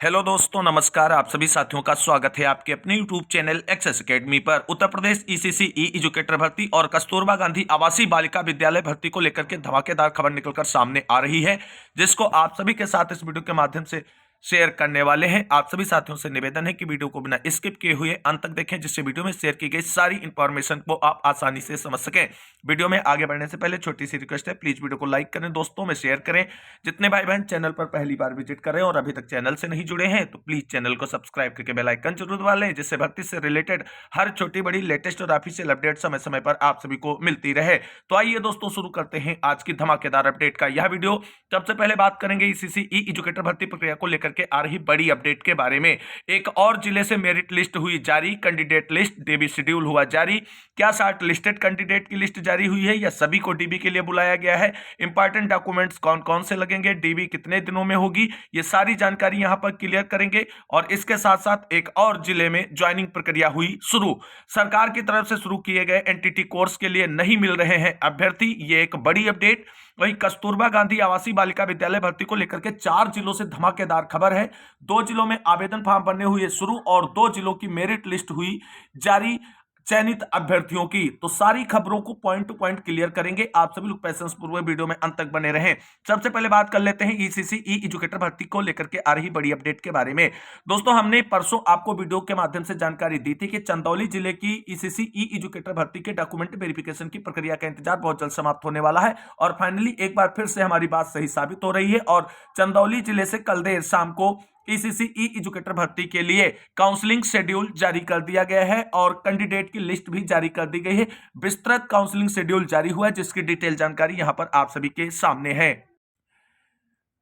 Hello दोस्तों, नमस्कार। आप सभी साथियों का स्वागत है आपके अपने यूट्यूब चैनल एक्सेस एकेडमी पर। उत्तर प्रदेश ईसीसी ई एजुकेटर भर्ती और कस्तूरबा गांधी आवासीय बालिका विद्यालय भर्ती को लेकर के धमाकेदार खबर निकलकर सामने आ रही है, जिसको आप सभी के साथ इस वीडियो के माध्यम से शेयर करने वाले हैं। आप सभी साथियों से निवेदन है कि वीडियो को बिना स्किप किए हुए अंत तक देखें, जिससे वीडियो में शेयर की गई सारी इंफॉर्मेशन को आप आसानी से समझ सकें। वीडियो में आगे बढ़ने से पहले छोटी सी रिक्वेस्ट है, प्लीज वीडियो को लाइक करें, दोस्तों में शेयर करें। जितने भाई बहन चैनल पर पहली बार विजिट कर रहे हैं और अभी तक चैनल से नहीं जुड़े हैं तो प्लीज चैनल को सब्सक्राइब करके बेल आइकन जरूर दबा लें, जिससे भर्ती से रिलेटेड हर छोटी बड़ी लेटेस्ट और ऑफिशियल अपडेट समय समय पर आप सभी को मिलती रहे। तो आइए दोस्तों, शुरू करते हैं आज की धमाकेदार अपडेट का यह वीडियो। सबसे पहले बात करेंगे ईसीसी ई एजुकेटर भर्ती प्रक्रिया को लेकर के आ रही बड़ी अपडेट के बारे में। एक और जिले से मेरिट लिस्ट हुई जारी, कैंडिडेट लिस्ट डीबी शेड्यूल हुआ जारी। क्या शॉर्ट लिस्टेड कैंडिडेट की लिस्ट जारी हुई है या सभी को डीबी के लिए बुलाया गया है? इंपॉर्टेंट डॉक्यूमेंट्स कौन कौन से लगेंगे, डीबी कितने दिनों में होगी, ये सारी जानकारी यहां पर क्लियर करेंगे। और इसके साथ साथ एक और जिले में ज्वाइनिंग प्रक्रिया हुई शुरू। सरकार की तरफ से शुरू किए गए एनटीटी कोर्स के लिए नहीं मिल रहे हैं अभ्यर्थी, ये एक बड़ी अपडेट। वहीं कस्तूरबा गांधी आवासीय बालिका विद्यालय भर्ती को लेकर के 4 जिलों से धमाकेदार खबर है। 2 जिलों में आवेदन फॉर्म भरने हुए शुरू और 2 जिलों की मेरिट लिस्ट हुई जारी चयनित अभ्यर्थियों की। तो सारी खबरों को पॉइंट टू पॉइंट क्लियर करेंगे। आप सभी लोग पेशेंस पूर्वक वीडियो में अंत तक बने रहें। सबसे पहले बात कर लेते हैं ईसीसी ई एजुकेटर भर्ती को लेकर के आ रही बड़ी अपडेट के बारे में। दोस्तों, हमने परसों आपको वीडियो के माध्यम से जानकारी दी थी कि चंदौली जिले की ईसीसी ई एजुकेटर भर्ती के डॉक्यूमेंट वेरिफिकेशन की प्रक्रिया का इंतजार बहुत जल्द समाप्त होने वाला है। और फाइनली एक बार फिर से हमारी बात सही साबित हो रही है और चंदौली जिले से कल देर शाम को ईसीसी ई एजुकेटर भर्ती के लिए काउंसलिंग शेड्यूल जारी कर दिया गया है और कैंडिडेट की लिस्ट भी जारी कर दी गई है। विस्तृत काउंसलिंग शेड्यूल जारी हुआ है, जिसकी डिटेल जानकारी यहां पर आप सभी के सामने है।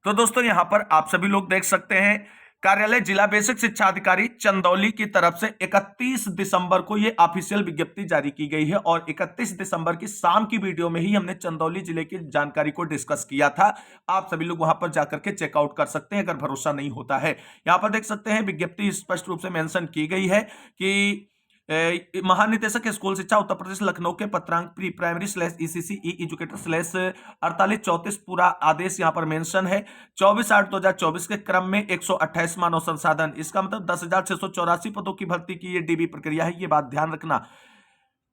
तो दोस्तों, यहां पर आप सभी लोग देख सकते हैं, कार्यालय जिला बेसिक शिक्षा अधिकारी चंदौली की तरफ से 31 दिसंबर को यह ऑफिशियल विज्ञप्ति जारी की गई है और 31 दिसंबर की शाम की वीडियो में ही हमने चंदौली जिले की जानकारी को डिस्कस किया था। आप सभी लोग वहां पर जाकर के चेकआउट कर सकते हैं अगर भरोसा नहीं होता है। यहां पर देख सकते हैं, विज्ञप्ति स्पष्ट रूप से मेंशन की गई है कि महानिदेशक स्कूल शिक्षा उत्तर प्रदेश लखनऊ के पत्रांक प्री प्राइमरी स्लैश ईसीसी ई एजुकेटर स्लैश 4834 पूरा आदेश यहां पर मेंशन है। 24/8/2024 के क्रम में 128 मानव संसाधन, इसका मतलब 10,684 पदों की भर्ती की ये डीबी प्रक्रिया है। ये बात ध्यान रखना।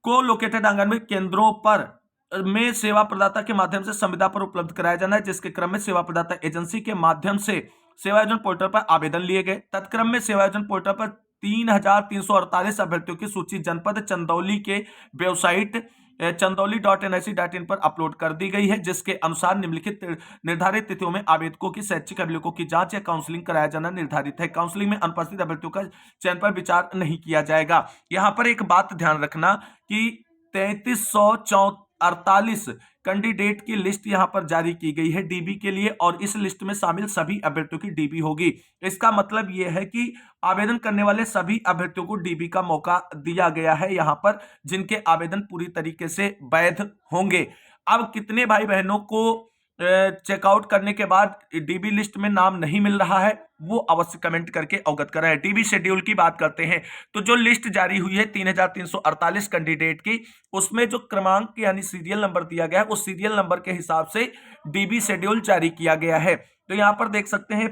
को लोकेटेड आंगनबाड़ी केंद्रों पर में सेवा प्रदाता के माध्यम से संविदा पर उपलब्ध कराया जाना है, जिसके क्रम में सेवा प्रदाता एजेंसी के माध्यम से सेवा योजना पोर्टल पर आवेदन लिए गए। तत्क्रम में सेवा योजना पोर्टल पर 3,348 अभ्यर्थियों की सूची जनपद चंदौली के वेबसाइट chandoli.nic.in पर अपलोड कर दी गई है, जिसके अनुसार निम्नलिखित निर्धारित तिथियों में आवेदकों की शैक्षिक अभिलेखों की जांच या काउंसलिंग कराया जाना निर्धारित है। काउंसलिंग में अनुपस्थित अभ्यर्थियों का चयन पर विचार नहीं किया जाएगा। यहां पर एक बात ध्यान रखना कि 3348 कैंडिडेट की लिस्ट यहां पर जारी की गई है डीबी के लिए और इस लिस्ट में शामिल सभी अभ्यर्थियों की डीबी होगी। इसका मतलब यह है कि आवेदन करने वाले सभी अभ्यर्थियों को डीबी का मौका दिया गया है यहां पर, जिनके आवेदन पूरी तरीके से वैध होंगे। अब कितने भाई बहनों को चेकआउट करने के बाद डीबी लिस्ट में नाम नहीं मिल रहा है, वो अवश्य कमेंट करके अवगत कराएं। डीबी शेड्यूल की बात करते हैं तो जो लिस्ट जारी हुई है 3,348 कैंडिडेट की, उसमें जो क्रमांक यानी सीरियल नंबर दिया गया है उस सीरियल नंबर के हिसाब से डीबी शेड्यूल जारी किया गया है। तो यहां पर देख सकते हैं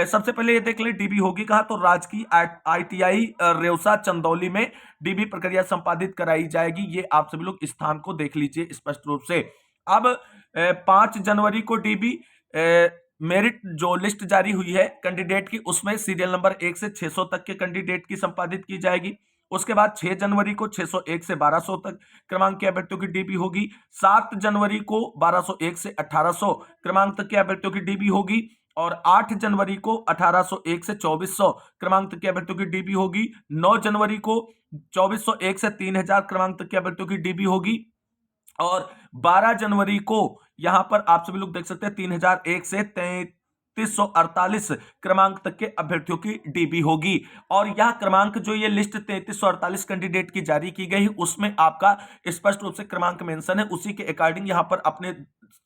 सबसे पहले ये देख ले डीबी होगी कहा, तो राजकीय आईटीआई रेवसा चंदौली में डीबी प्रक्रिया संपादित कराई जाएगी। ये आप सभी लोग स्थान को देख लीजिए स्पष्ट रूप से। अब 5 जनवरी को डीबी मेरिट जो लिस्ट जारी हुई है कैंडिडेट की, उसमें सीरियल नंबर 1 से 600 तक के कैंडिडेट की संपादित की जाएगी। उसके बाद 6 जनवरी को 601 से 1200 तक क्रमांक के अभ्यर्थियों की डीबी होगी। 7 जनवरी को 1201 से 1800 क्रमांक तक के अभ्यर्थियों की डीबी होगी और 8 जनवरी को 1801 से 2400 क्रमांक तक के अभ्यर्थियों की डीबी होगी। 9 जनवरी को 2401 से 3000 क्रमांक तक के अभ्यर्थियों की डीबी होगी और 12 जनवरी को यहां पर आप सभी लोग देख सकते हैं 3001 से 3348 क्रमांक तक के अभ्यर्थियों की डीबी होगी। और यह क्रमांक जो ये लिस्ट 3348 कैंडिडेट की जारी की गई उसमें आपका स्पष्ट रूप से क्रमांक मेंशन है, उसी के अकॉर्डिंग यहां पर अपने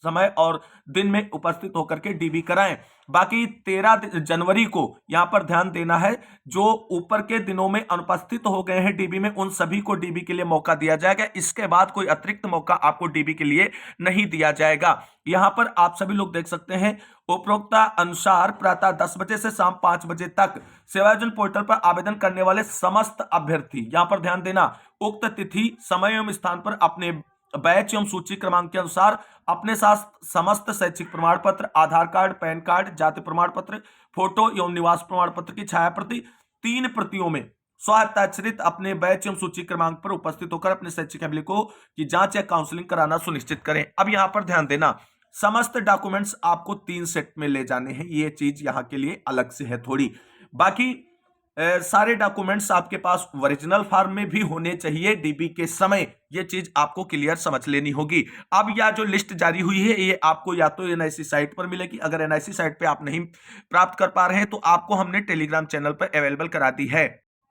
समय और दिन में उपस्थित होकर के डीबी कराएं। बाकी 13 जनवरी को यहां पर ध्यान देना है, जो ऊपर के दिनों में अनुपस्थित हो गए हैं डीबी में, उन सभी को डीबी के लिए मौका दिया जाएगा। इसके बाद कोई अतिरिक्त मौका आपको डीबी के लिए नहीं दिया जाएगा। यहां पर आप सभी लोग देख सकते हैं, उपरोक्त अनुसार प्रातः 10 बजे से शाम 5 बजे तक सेवायोजन पोर्टल पर आवेदन करने वाले समस्त अभ्यर्थी, यहां पर ध्यान देना, उक्त तिथि, समय एवं स्थान पर अपने बैच एवं सूची क्रमांक के अनुसार अपने साथ समस्त शैक्षिक प्रमाण पत्र, आधार कार्ड, पैन कार्ड, जाति प्रमाण पत्र, फोटो एवं निवास प्रमाण पत्र की छाया प्रति 3 प्रतियों में स्वहस्ताक्षरित अपने बैच एवं सूची क्रमांक पर उपस्थित होकर अपने शैक्षिक अभिलेखों की जांच या काउंसलिंग कराना सुनिश्चित करें। अब यहां पर ध्यान देना, समस्त डॉक्यूमेंट्स आपको 3 सेट में ले जाने हैं। ये चीज यहां के लिए अलग से है थोड़ी। बाकी सारे डॉक्यूमेंट्स आपके पास ओरिजिनल फॉर्म में भी होने चाहिए डीबी के समय। ये चीज आपको क्लियर समझ लेनी होगी। अब यह जो लिस्ट जारी हुई है, ये आपको या तो एनआईसी साइट पर मिलेगी, अगर एनआईसी साइट पे आप नहीं प्राप्त कर पा रहे हैं तो आपको हमने टेलीग्राम चैनल पर अवेलेबल करा दी है।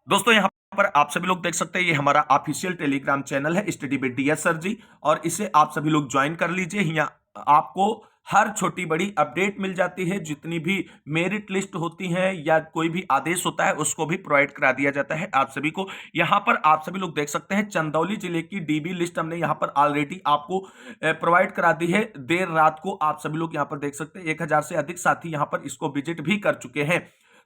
दोस्तों यहां पर आप सभी लोग देख सकते हैं, ये हमारा ऑफिशियल टेलीग्राम चैनल है स्टडी विद डीएस सर जी, और इसे आप सभी लोग ज्वाइन कर लीजिए। यहाँ आपको हर छोटी बड़ी अपडेट मिल जाती है, जितनी भी मेरिट लिस्ट होती है या कोई भी आदेश होता है उसको भी प्रोवाइड करा दिया जाता है आप सभी को। यहां पर आप सभी लोग देख सकते हैं, चंदौली जिले की डीबी लिस्ट हमने यहां पर ऑलरेडी आपको प्रोवाइड करा दी है। देर रात को आप सभी लोग यहां पर देख सकते हैं, 1000 से अधिक साथी यहां पर इसको विजिट भी कर चुके हैं।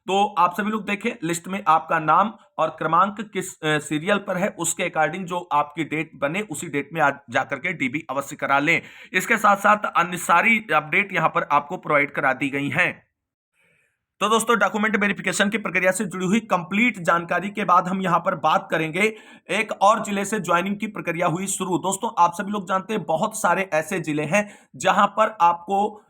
तो आप सभी लोग देखें, लिस्ट में आपका नाम और क्रमांक किस सीरियल पर है, उसके अकॉर्डिंग जो आपकी डेट बने उसी डेट में आज जाकर के डीबी अवश्य करा लें। इसके साथ साथ अन्य सारी अपडेट यहां पर आपको प्रोवाइड करा दी गई हैं। तो दोस्तों डॉक्यूमेंट वेरिफिकेशन की प्रक्रिया से जुड़ी हुई कंप्लीट जानकारी के बाद हम यहां पर बात करेंगे, एक और जिले से ज्वाइनिंग की प्रक्रिया हुई शुरू। दोस्तों आप सभी लोग जानते हैं, बहुत सारे ऐसे जिले हैं जहां पर आपको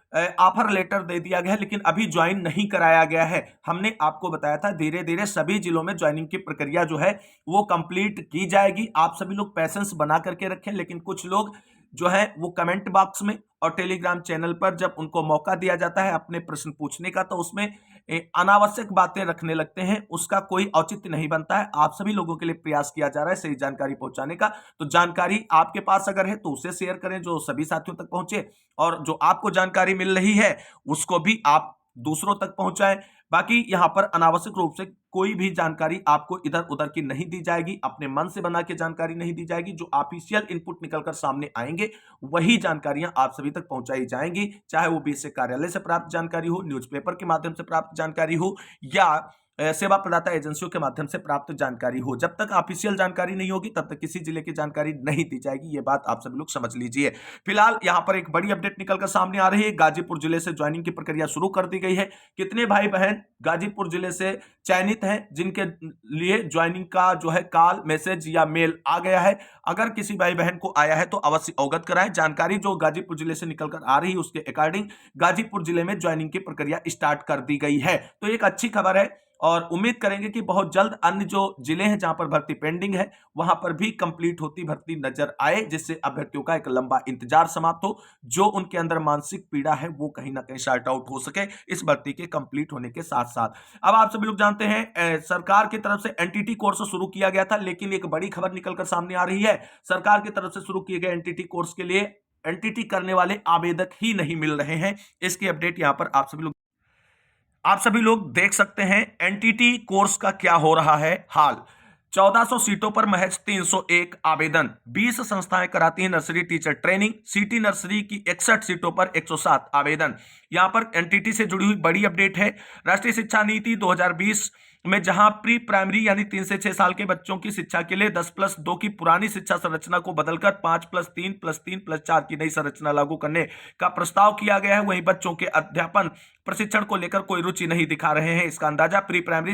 ऑफर लेटर दे दिया गया है लेकिन अभी ज्वाइन नहीं कराया गया है। हमने आपको बताया था धीरे धीरे सभी जिलों में ज्वाइनिंग की प्रक्रिया जो है वो कंप्लीट की जाएगी। आप सभी लोग पैसेंस बना करके रखें। लेकिन कुछ लोग जो है वो कमेंट बॉक्स में और टेलीग्राम चैनल पर जब उनको मौका दिया जाता है अपने प्रश्न पूछने का, तो उसमें अनावश्यक बातें रखने लगते हैं, उसका कोई औचित्य नहीं बनता है। आप सभी लोगों के लिए प्रयास किया जा रहा है सही जानकारी पहुंचाने का। तो जानकारी आपके पास अगर है तो उसे शेयर करें जो सभी साथियों तक पहुंचे, और जो आपको जानकारी मिल रही है उसको भी आप दूसरों तक पहुंचाएं। बाकी यहां पर अनावश्यक रूप से कोई भी जानकारी आपको इधर उधर की नहीं दी जाएगी, अपने मन से बना के जानकारी नहीं दी जाएगी। जो ऑफिशियल इनपुट निकलकर सामने आएंगे वही जानकारियां आप सभी तक पहुंचाई जाएंगी, चाहे वो बीएसए कार्यालय से प्राप्त जानकारी हो, न्यूज़पेपर के माध्यम से प्राप्त जानकारी हो, या सेवा प्रदाता एजेंसियों के माध्यम से प्राप्त जानकारी हो। जब तक ऑफिशियल जानकारी नहीं होगी तब तक किसी जिले की जानकारी नहीं दी जाएगी। ये बात आप सभी लोग समझ लीजिए। फिलहाल यहां पर एक बड़ी अपडेट निकलकर सामने आ रही है, गाजीपुर जिले से ज्वाइनिंग की प्रक्रिया शुरू कर दी गई है। कितने भाई बहन गाजीपुर जिले से चयनित हैं जिनके लिए ज्वाइनिंग का जो है कॉल, मैसेज या मेल आ गया है? अगर किसी भाई बहन को आया है तो अवश्य अवगत कराएं। जानकारी जो गाजीपुर जिले से निकलकर आ रही है उसके अकॉर्डिंग गाजीपुर जिले में ज्वाइनिंग की प्रक्रिया स्टार्ट कर दी गई है। तो एक अच्छी खबर है और उम्मीद करेंगे कि बहुत जल्द अन्य जो जिले हैं जहां पर भर्ती पेंडिंग है वहां पर भी कंप्लीट होती भर्ती नजर आए, जिससे अभ्यर्थियों का एक लंबा इंतजार समाप्त हो, जो उनके अंदर मानसिक पीड़ा है वो कहीं ना कहीं शार्ट आउट हो सके इस भर्ती के कंप्लीट होने के साथ साथ। अब आप सभी लोग जानते हैं सरकार की तरफ से एनटीटी कोर्स शुरू किया गया था, लेकिन एक बड़ी खबर निकलकर सामने आ रही है, सरकार की तरफ से शुरू किए गए एनटीटी कोर्स के लिए एनटीटी करने वाले आवेदक ही नहीं मिल रहे हैं। इसकी अपडेट यहां पर आप सभी लोग देख सकते हैं। एनटीटी कोर्स का क्या हो रहा है हाल। 1400 सीटों पर महज 301 आवेदन। 20 संस्थाएं कराती हैं nursery teacher training. City nursery की 61 सीटों पर 107 आवेदन। यहां पर एनटीटी से जुड़ी हुई बड़ी अपडेट है। राष्ट्रीय शिक्षा नीति 2020 में जहां प्री प्राइमरी यानी 3 से 6 साल के बच्चों की शिक्षा के लिए 10+2 की पुरानी शिक्षा संरचना को बदलकर 5+3+3+4 की नई संरचना लागू करने का प्रस्ताव किया गया है, वहीं बच्चों के अध्यापन प्रशिक्षण को लेकर कोई रुचि नहीं दिखा रहे हैं। इसका अंदाजा प्री प्राइमरी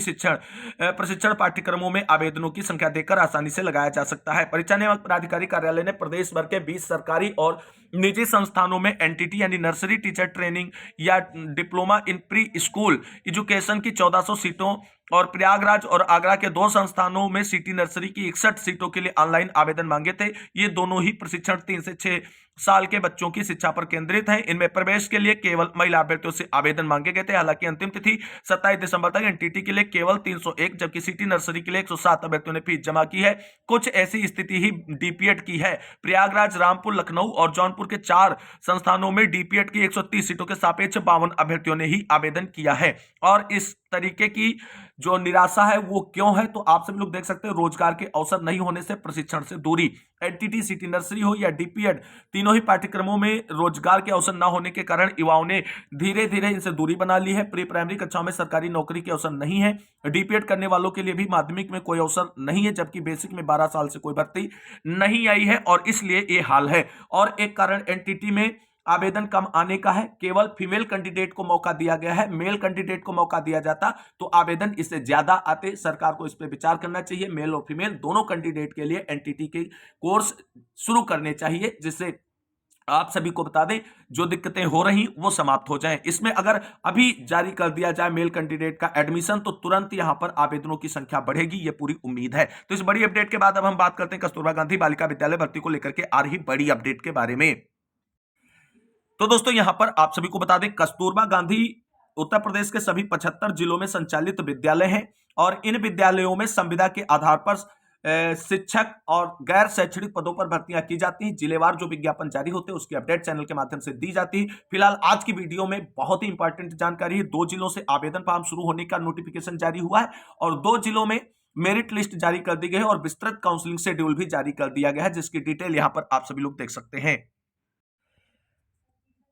प्रशिक्षण पाठ्यक्रमों में आवेदनों की संख्या देखकर आसानी से लगाया जा सकता है। परीक्षा नियामक प्राधिकारी कार्यालय ने प्रदेश भर के 20 सरकारी और निजी संस्थानों में एनटीटी यानी नर्सरी टीचर ट्रेनिंग या diploma in pre school education की 1400 सीटों और प्रयागराज और आगरा के 2 संस्थानों में सिटी नर्सरी की 61 सीटों के लिए ऑनलाइन आवेदन मांगे थे। ये दोनों ही प्रशिक्षण 3 से 6 साल के बच्चों की शिक्षा पर केंद्रित है। इनमें प्रवेश के लिए केवल महिला अभ्यर्थियों से आवेदन मांगे गए थे। हालांकि अंतिम तिथि 27 दिसंबर तक। एनटीटी के लिए केवल 301 जबकि सिटी नर्सरी के लिए 107 अभ्यर्थियों ने फीस जमा की है। कुछ ऐसी स्थिति ही डीपीएड की है। प्रयागराज, रामपुर, लखनऊ और जौनपुर के 4 संस्थानों में डीपीएड की 130 सीटों के सापेक्ष 52 अभ्यर्थियों ने ही आवेदन किया है। और इस तरीके की जो निराशा है वो क्यों है, तो आप सभी लोग देख सकते हैं रोजगार के अवसर नहीं होने से, प्रशिक्षण से दूरी। एनटीटी, सिटी नर्सरी हो या डीपीएड, तीनों ही पाठ्यक्रमों में रोजगार के अवसर न होने के कारण युवाओं ने धीरे धीरे इनसे दूरी बना ली है। प्री प्राइमरी कक्षाओं में सरकारी नौकरी के अवसर नहीं है। डीपीएड करने वालों के लिए भी माध्यमिक में कोई अवसर नहीं है, जबकि बेसिक में 12 साल से कोई भर्ती नहीं आई है और इसलिए ये हाल है। और एक कारण एनटीटी में आवेदन कम आने का है। केवल फीमेल कैंडिडेट को मौका दिया गया है। मेल कैंडिडेट को मौका दिया जाता तो आवेदन इससे ज्यादा आते। सरकार को इस पर विचार करना चाहिए। मेल और फीमेल दोनों कैंडिडेट के लिए एनटीटी के कोर्स शुरू करने चाहिए, जिससे आप सभी को बता दें जो दिक्कतें हो रही वो समाप्त हो जाएं। इसमें अगर अभी जारी कर दिया जाए मेल कैंडिडेट का एडमिशन तो तुरंत यहां पर आवेदनों की संख्या बढ़ेगी, ये पूरी उम्मीद है। तो इस बड़ी अपडेट के बाद अब हम बात करते हैं कस्तूरबा गांधी बालिका विद्यालय भर्ती को लेकर के आ रही बड़ी अपडेट के बारे में। तो दोस्तों यहां पर आप सभी को बता दें कस्तूरबा गांधी उत्तर प्रदेश के सभी 75 जिलों में संचालित विद्यालय हैं और इन विद्यालयों में संविदा के आधार पर शिक्षक और गैर शैक्षणिक पदों पर भर्तियां की जाती हैं। जिलेवार जो विज्ञापन जारी होते हैं उसकी अपडेट चैनल के माध्यम से दी जाती है। फिलहाल आज की वीडियो में बहुत ही इंपॉर्टेंट जानकारी है। 2 जिलों से आवेदन फॉर्म शुरू होने का नोटिफिकेशन जारी हुआ है और 2 जिलों में मेरिट लिस्ट जारी कर दी गई है और विस्तृत काउंसलिंग शेड्यूल भी जारी कर दिया गया है, जिसकी डिटेल यहां पर आप सभी लोग देख सकते हैं।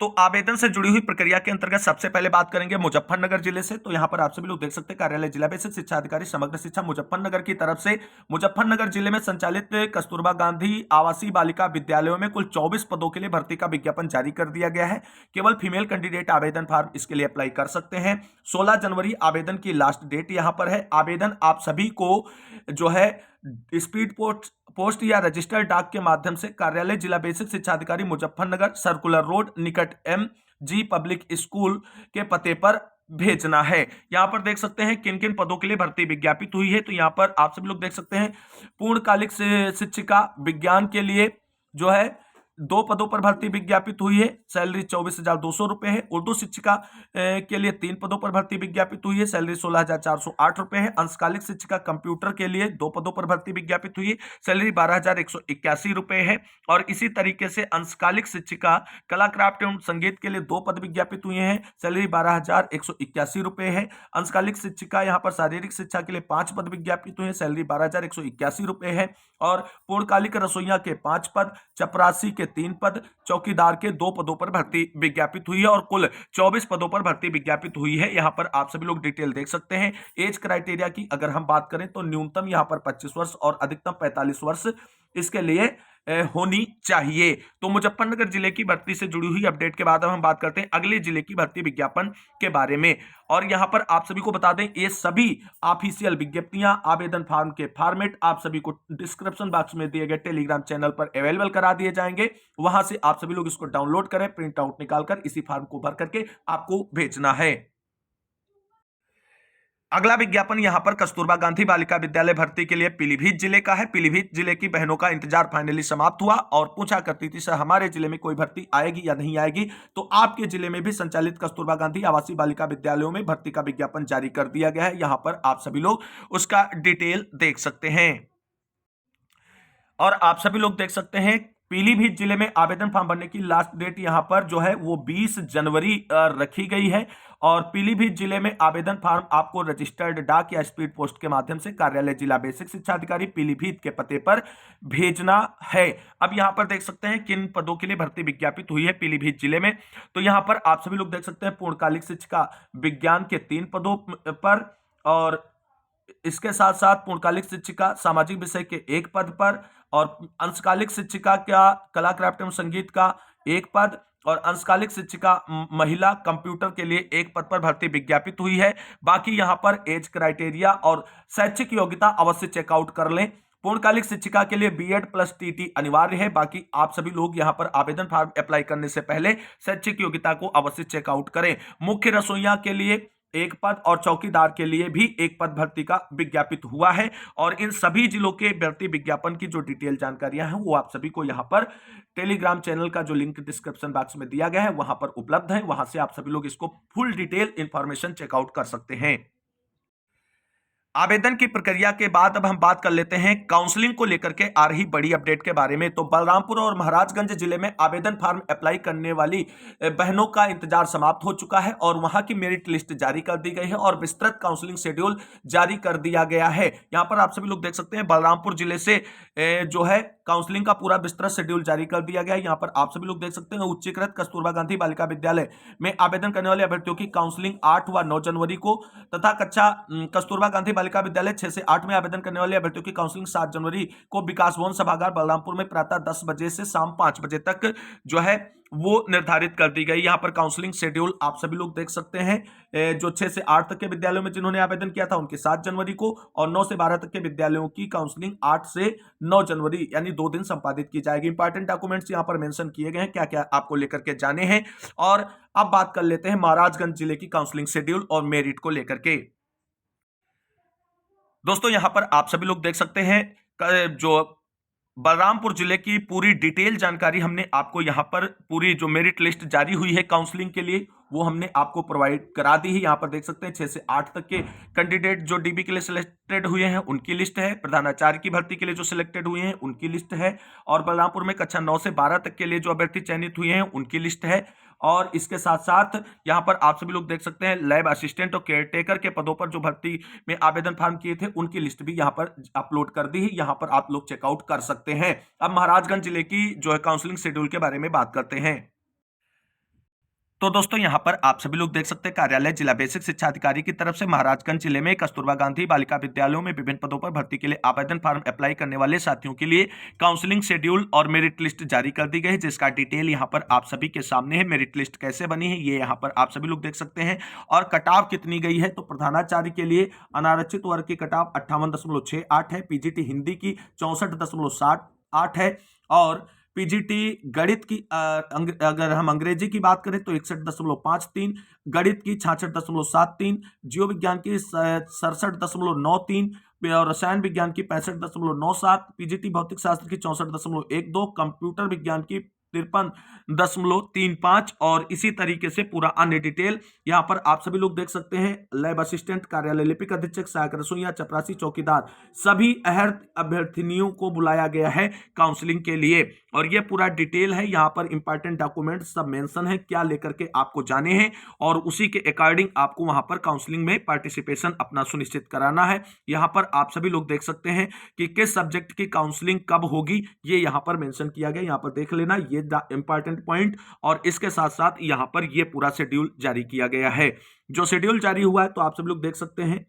तो आवेदन से जुड़ी हुई प्रक्रिया के अंतर्गत सबसे पहले बात करेंगे मुजफ्फरनगर जिले से। तो यहां पर आप सभी लोग देख सकते हैं कार्यालय जिला बेसिक शिक्षा अधिकारी समग्र शिक्षा मुजफ्फरनगर की तरफ से मुजफ्फरनगर जिले में संचालित कस्तूरबा गांधी आवासीय बालिका विद्यालयों में कुल 24 पदों के लिए भर्ती का विज्ञापन जारी कर दिया गया है। केवल फीमेल कैंडिडेट आवेदन फॉर्म इसके लिए अप्लाई कर सकते हैं। 16 जनवरी आवेदन की लास्ट डेट यहां पर है। आवेदन आप सभी को जो है स्पीड पोस्ट या रजिस्टर्ड डाक के माध्यम से कार्यालय जिला बेसिक शिक्षा अधिकारी मुजफ्फरनगर, सर्कुलर रोड, निकट MG पब्लिक स्कूल के पते पर भेजना है। यहां पर देख सकते हैं किन किन पदों के लिए भर्ती विज्ञापित हुई है। तो यहां पर आप सभी लोग देख सकते हैं पूर्णकालिक शिक्षिका विज्ञान के लिए जो है 2 पदों पर भर्ती विज्ञापित हुई है। सैलरी 24,200 रुपए है। उर्दू शिक्षिका के लिए 3 पदों पर भर्ती विज्ञापित हुई है। सैलरी 16,408 रुपए है। अंशकालिक शिक्षिका कंप्यूटर के लिए 2 पदों पर भर्ती विज्ञापित हुई है। सैलरी 12,181 रुपए है। और इसी तरीके से अंशकालिक शिक्षिका कला क्राफ्ट एवं संगीत के लिए 2 पद विज्ञापित हुए हैं। सैलरी 12,181 रुपए है। अंशकालिक शिक्षिका यहाँ पर शारीरिक शिक्षा के लिए 5 पद विज्ञापित हुए हैं। सैलरी 12,181 रुपए है। और पूर्णकालिक रसोइया के 5 पद, चपरासी के 3 पद, चौकीदार के 2 पदों पर भर्ती विज्ञापित हुई है और कुल 24 पदों पर भर्ती विज्ञापित हुई है। यहां पर आप सभी लोग डिटेल देख सकते हैं। एज क्राइटेरिया की अगर हम बात करें तो न्यूनतम यहां पर 25 वर्ष और अधिकतम 45 वर्ष इसके लिए होनी चाहिए। तो मुजफ्फरनगर जिले की भर्ती से जुड़ी हुई अपडेट के बाद अब हम बात करते हैं अगले जिले की भर्ती विज्ञापन के बारे में। और यहां पर आप सभी को बता दें ये सभी ऑफिशियल विज्ञप्तियां आवेदन फॉर्म के फॉर्मेट आप सभी को डिस्क्रिप्शन बॉक्स में दिए गए टेलीग्राम चैनल पर अवेलेबल करा दिए जाएंगे। वहां से आप सभी लोग इसको डाउनलोड करें, प्रिंट आउट निकालकर इसी फॉर्म को भर करके आपको भेजना है। अगला विज्ञापन यहां पर कस्तूरबा गांधी बालिका विद्यालय भर्ती के लिए पीलीभीत जिले का है। पीलीभीत जिले की बहनों का इंतजार फाइनली समाप्त हुआ और पूछा करती थी सर हमारे जिले में कोई भर्ती आएगी या नहीं आएगी। तो आपके जिले में भी संचालित कस्तूरबा गांधी आवासीय बालिका विद्यालयों में भर्ती का विज्ञापन जारी कर दिया गया है। यहां पर आप सभी लोग उसका डिटेल देख सकते हैं। और आप सभी लोग देख सकते हैं पीलीभीत जिले में आवेदन फॉर्म भरने की लास्ट डेट यहां पर जो है वो 20 जनवरी रखी गई है। और पीलीभीत जिले में आवेदन फॉर्म आपको रजिस्टर्ड डाक या स्पीड पोस्ट के माध्यम से कार्यालय जिला बेसिक शिक्षा अधिकारी पीलीभीत के पते पर भेजना है। अब यहां पर देख सकते हैं किन पदों के लिए भर्ती विज्ञापित हुई है पीलीभीत जिले में। तो यहां पर आप सभी लोग देख सकते हैं पूर्णकालिक शिक्षिका विज्ञान के 3 पदों पर और इसके साथ साथ पूर्णकालिक शिक्षिका सामाजिक विषय के 1 पद पर और अंशकालिक शिक्षिका का कला क्राफ्ट एवं संगीत का 1 पद और अंशकालिक शिक्षिका महिला कंप्यूटर के लिए 1 पद पर भर्ती विज्ञापित हुई है। बाकी यहां पर एज क्राइटेरिया और शैक्षिक योग्यता अवश्य चेकआउट कर लें। पूर्णकालिक शिक्षिका के लिए बीएड प्लस टीटी अनिवार्य है। बाकी आप सभी लोग यहां पर आवेदन फॉर्म अप्लाई करने से पहले शैक्षिक योग्यता को अवश्य चेकआउट करें। मुख्य रसोइया के लिए एक पद और चौकीदार के लिए भी एक पद भर्ती का विज्ञापित हुआ है। और इन सभी जिलों के भर्ती विज्ञापन की जो डिटेल जानकारियां हैं वो आप सभी को यहां पर टेलीग्राम चैनल का जो लिंक डिस्क्रिप्शन बॉक्स में दिया गया है वहां पर उपलब्ध है। वहां से आप सभी लोग इसको फुल डिटेल इंफॉर्मेशन चेकआउट कर सकते हैं। आवेदन की प्रक्रिया के बाद अब हम बात कर लेते हैं काउंसलिंग को लेकर के आ रही बड़ी अपडेट के बारे में। तो बलरामपुर और महाराजगंज जिले में आवेदन फॉर्म अप्लाई करने वाली बहनों का इंतजार समाप्त हो चुका है और वहां की मेरिट लिस्ट जारी कर दी गई है और विस्तृत काउंसलिंग शेड्यूल जारी कर दिया गया है। यहां पर आप सभी लोग देख सकते हैं बलरामपुर जिले से जो है काउंसलिंग का पूरा विस्तृत शेड्यूल जारी कर दिया गया है। यहां पर आप सभी लोग देख सकते हैं उच्चीकृत कस्तूरबा गांधी बालिका विद्यालय में आवेदन करने वाले अभ्यर्थियों की काउंसलिंग 8 व 9 जनवरी को तथा कक्षा कस्तूरबा गांधी बालिका विद्यालय 6 से 8 में आवेदन करने वाले अभ्यर्थियों की काउंसलिंग 7 जनवरी को विकास भवन सभागार बलरामपुर में प्रातः 10 बजे से शाम 5 बजे तक जो है वो निर्धारित कर दी गई। यहां पर काउंसलिंग शेड्यूल आप सभी लोग देख सकते हैं। जो 6 से 8 तक के विद्यालयों में जिन्होंने आवेदन किया था उनकी 7 जनवरी को और 9 से 12 तक के विद्यालयों की काउंसलिंग 8 से 9 जनवरी यानी 2 दिन संपादित की जाएगी। इंपॉर्टेंट डॉक्यूमेंट्स यहां पर मेंशन किए गए हैं, क्या क्या आपको लेकर के जाने हैं। और अब बात कर लेते हैं महाराजगंज जिले की काउंसलिंग शेड्यूल और मेरिट को लेकर के। दोस्तों यहां पर आप सभी लोग देख सकते हैं जो बलरामपुर जिले की पूरी डिटेल जानकारी हमने आपको यहां पर पूरी जो मेरिट लिस्ट जारी हुई है काउंसलिंग के लिए वो हमने आपको प्रोवाइड करा दी है। यहां पर देख सकते हैं 6 से 8 तक के कैंडिडेट जो डीबी के लिए सिलेक्टेड हुए हैं उनकी लिस्ट है, प्रधानाचार्य की भर्ती के लिए जो सिलेक्टेड हुए हैं उनकी लिस्ट है और बलरामपुर में कक्षा 9 से 12 तक के लिए जो अभ्यर्थी चयनित हुए हैं उनकी लिस्ट है। और इसके साथ साथ यहां पर आप सभी लोग देख सकते हैं लैब असिस्टेंट और केयरटेकर के पदों पर जो भर्ती में आवेदन फॉर्म किए थे उनकी लिस्ट भी यहां पर अपलोड कर दी है। यहां पर आप लोग चेकआउट कर सकते हैं। अब महाराजगंज जिले की जो है काउंसलिंग शेड्यूल के बारे में बात करते हैं। तो दोस्तों यहां पर आप सभी लोग देख सकते हैं कार्यालय जिला बेसिक शिक्षा अधिकारी की तरफ से महाराजगंज जिले में कस्तूरबा गांधी बालिका विद्यालयों में विभिन्न पदों पर भर्ती के लिए आवेदन फॉर्म अप्लाई करने वाले साथियों के लिए काउंसलिंग शेड्यूल और मेरिट लिस्ट जारी कर दी गई है, जिसका डिटेल यहां पर आप सभी के सामने है। मेरिट लिस्ट कैसे बनी है ये यहां पर आप सभी लोग देख सकते हैं और कटाव कितनी गई है। तो प्रधानाचार्य के लिए अनारक्षित वर्ग की कटाव 58.68 है, पीजीटी हिंदी की 64.78 है और पीजीटी गणित की अगर हम अंग्रेजी की बात करें तो 61.53, गणित की 66.73, जीव विज्ञान की 67.93 और रसायन विज्ञान की 65.97, पीजीटी भौतिक शास्त्र की 64.12, कंप्यूटर विज्ञान की 53.35 और इसी तरीके से पूरा अन्य डिटेल यहां पर आप सभी लोग देख सकते हैं। लैब असिस्टेंट, कार्यालय लिपिक अधीक्षक, सहायक रसोइया, चपरासी, चौकीदार सभी अभ्यर्थिनियों को बुलाया गया है काउंसलिंग के लिए और यह पूरा डिटेल है। यहां पर इंपॉर्टेंट डॉक्यूमेंट सब मेंशन है, क्या लेकर के आपको जाने हैं और उसी के अकॉर्डिंग आपको वहां पर काउंसलिंग में पार्टिसिपेशन अपना सुनिश्चित कराना है। यहां पर आप सभी लोग देख सकते हैं कि किस सब्जेक्ट की काउंसलिंग कब होगी ये यहां पर मेंशन किया गया। यहां पर देख लेना ये इंपॉर्टेंट पॉइंट और इसके साथ साथ यहां पर ये पूरा शेड्यूल जारी किया गया है। जो शेड्यूल जारी हुआ है तो आप सब लोग देख सकते हैं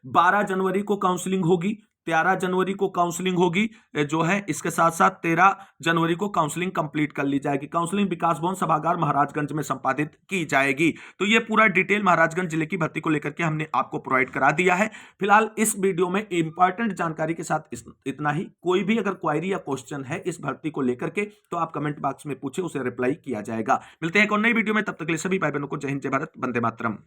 12 जनवरी को काउंसलिंग होगी, 13 जनवरी को काउंसलिंग होगी जो है, इसके साथ साथ 13 जनवरी को काउंसलिंग कंप्लीट कर ली जाएगी। काउंसलिंग विकास भवन सभागार महाराजगंज में संपादित की जाएगी। तो ये पूरा डिटेल महाराजगंज जिले की भर्ती को लेकर के हमने आपको प्रोवाइड करा दिया है। फिलहाल इस वीडियो में इंपॉर्टेंट जानकारी के साथ इतना ही। कोई भी अगर क्वेरी या क्वेश्चन है इस भर्ती को लेकर के तो आप कमेंट बॉक्स में पूछे, उसे रिप्लाई किया जाएगा। मिलते हैं एक और नई वीडियो में, तब तक के लिए सभी भाई बहनों को जय हिंद, जय भारत, वंदे मातरम।